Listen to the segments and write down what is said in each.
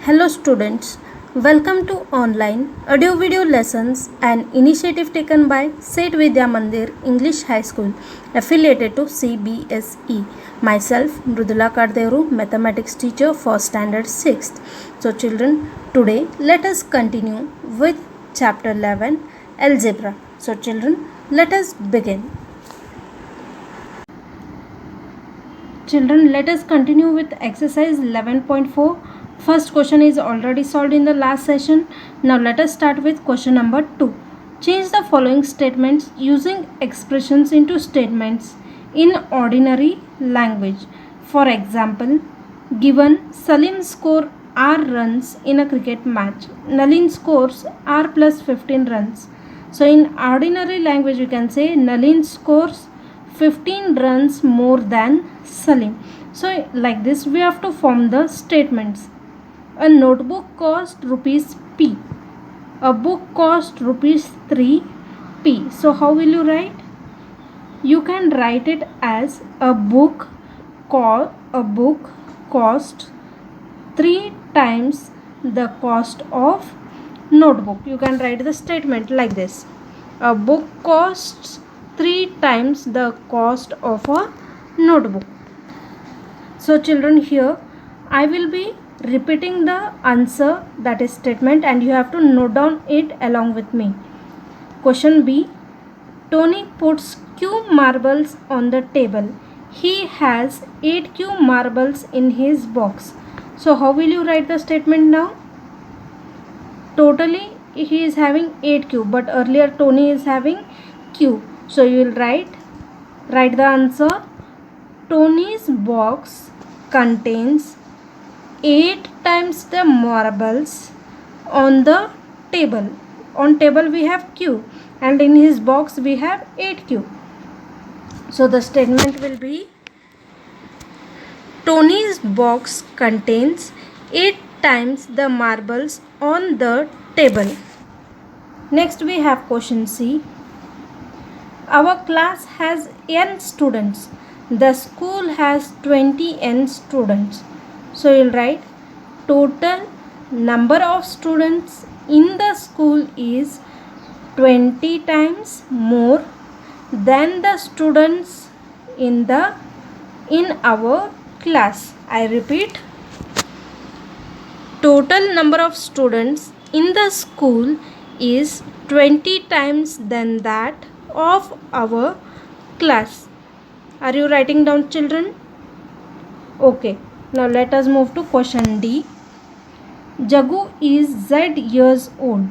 Hello students, welcome to online audio video lessons, an initiative taken by Seth Vidya Mandir English High School affiliated to CBSE. Myself Mrudula Karderu, mathematics teacher for standard 6th. So children, today let us continue with chapter 11 algebra. So children, let us begin. Children, let us continue with exercise 11.4. First question is already solved in the last session. Now let us start with question number 2. Change the following statements using expressions into statements in ordinary language. For example, given Salim score R runs in a cricket match, Nalin scores R plus 15 runs. So in ordinary language you can say Nalin scores 15 runs more than Salim. So like this we have to form the statements. A notebook cost rupees P. A book cost rupees 3P. So how will you write? You can write it as a book cost 3 times the cost of notebook. You can write the statement like this. A book costs 3 times the cost of a notebook. So children, here I will be repeating the answer, that is statement, and you have to note down it along with me. Question B. Tony puts Q marbles on the table. He has 8 Q marbles in his box. So how will you write the statement now? Totally he is having 8 Q, but earlier Tony is having Q. So you will write the answer. Tony's box contains 8 times the marbles on the table. On table we have Q and in his box we have 8Q. So the statement will be Tony's box contains 8 times the marbles on the table. Next we have question C. Our class has n students. The school has 20 n students. So you will write total number of students in the school is 20 times more than the students in our class. I repeat, total number of students in the school is 20 times than that of our class. Are you writing down, children? Okay. Now let us move to question D. Jagu is Z years old.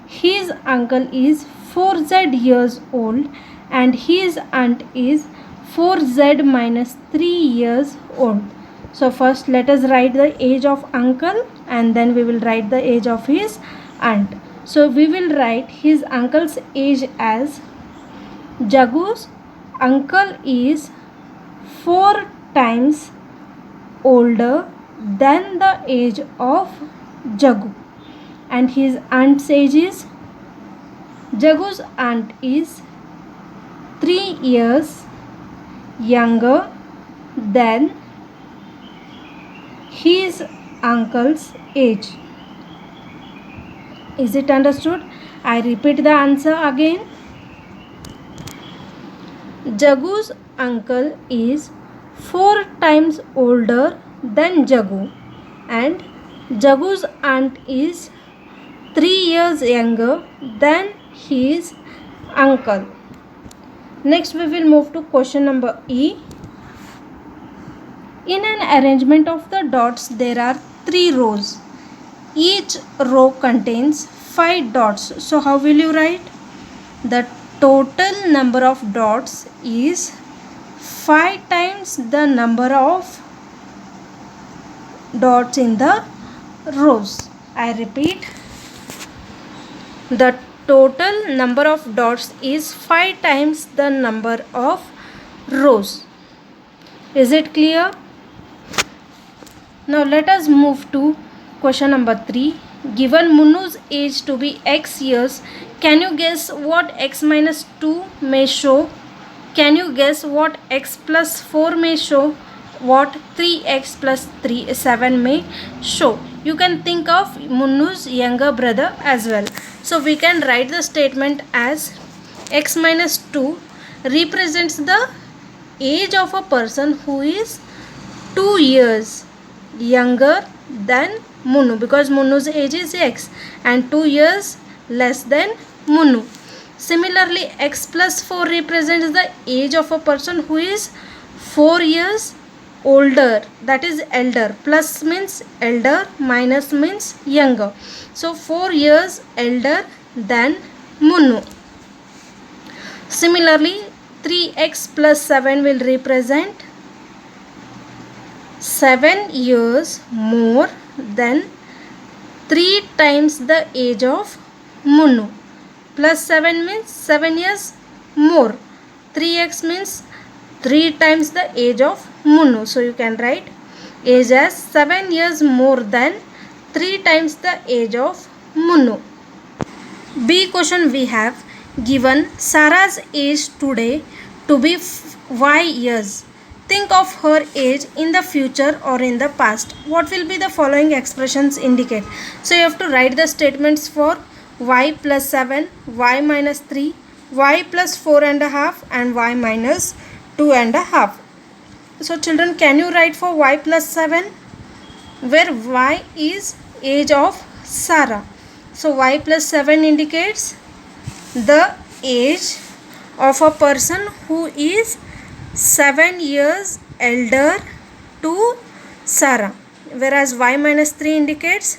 His uncle is 4Z years old and his aunt is 4Z minus 3 years old. So first let us write the age of uncle and then we will write the age of his aunt. So we will write his uncle's age as Jagu's uncle is 4 times older than the age of Jagu, and his aunt's age is Jagu's aunt is 3 years younger than his uncle's age. Is it understood? I repeat the answer again. Jagu's uncle is 4 times older than Jagu and Jagu's aunt is 3 years younger than his uncle. Next we will move to question number E. In an arrangement of the dots there are 3 rows. Each row contains 5 dots. So how will you write? The total number of dots is 5 times the number of dots in the rows. I repeat, the total number of dots is 5 times the number of rows. Is it clear? Now let us move to question number 3. Given Munu's age to be x years, can you guess what x minus 2 may show? Can you guess what x plus 4 may show? what 3x plus 7 may show. You can think of Munnu's younger brother as well. So we can write the statement as x minus 2 represents the age of a person who is 2 years younger than Munnu, because Munnu's age is x and 2 years less than Munnu. Similarly, x plus 4 represents the age of a person who is 4 years older, that is elder. Plus means elder, minus means younger. So 4 years elder than Munnu. Similarly, 3x plus 7 will represent 7 years more than 3 times the age of Munnu. Plus 7 means 7 years more. 3x means 3 times the age of Munnu. So you can write age as 7 years more than 3 times the age of Munnu. B question we have given Sarah's age today to be y years. Think of her age in the future or in the past. What will be the following expressions indicate? So you have to write the statements for y plus 7, y minus 3, y plus 4 and a half and y minus 2 and a half. So children, can you write for y plus 7? Where y is age of Sarah. So y plus 7 indicates the age of a person who is 7 years elder to Sarah. Whereas y minus 3 indicates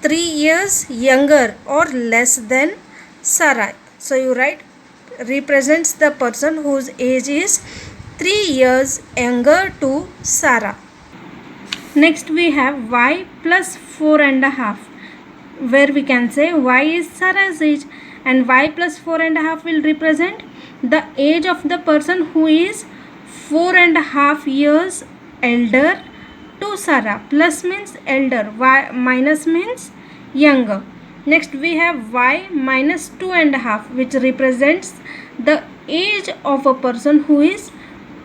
3 years younger or less than Sarah. So you write represents the person whose age is 3 years younger to Sarah. Next we have y plus 4 and a half, where we can say y is Sarah's age and y plus 4 and a half will represent the age of the person who is 4 and a half years elder to Sarah. Plus means elder, y minus means younger. Next we have y minus 2 and a half, which represents the age of a person who is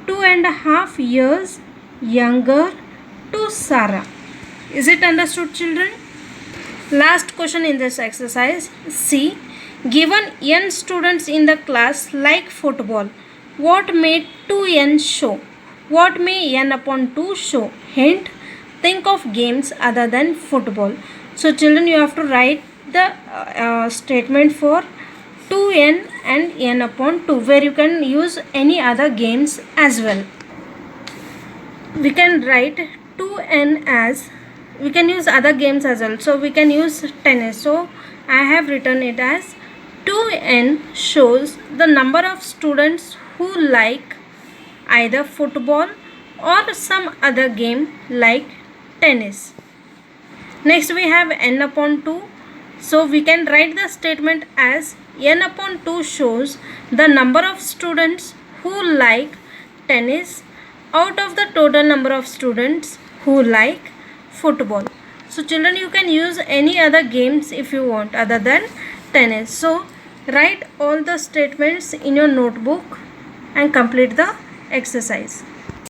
2 and a half years younger to Sarah. Is it understood, children? Last question in this exercise. C. Given n students in the class like football, what may 2n show? What may n upon 2 show? Hint, think of games other than football. So children, you have to write the statement for 2n and n upon 2, where you can use any other games as well. We can write 2n as, we can use other games as well. So we can use tennis. So I have written it as 2n shows the number of students who like either football or some other game like tennis. Next we have n upon 2. So we can write the statement as n upon 2 shows the number of students who like tennis out of the total number of students who like football. So children, you can use any other games if you want other than tennis. So write all the statements in your notebook and complete the exercise.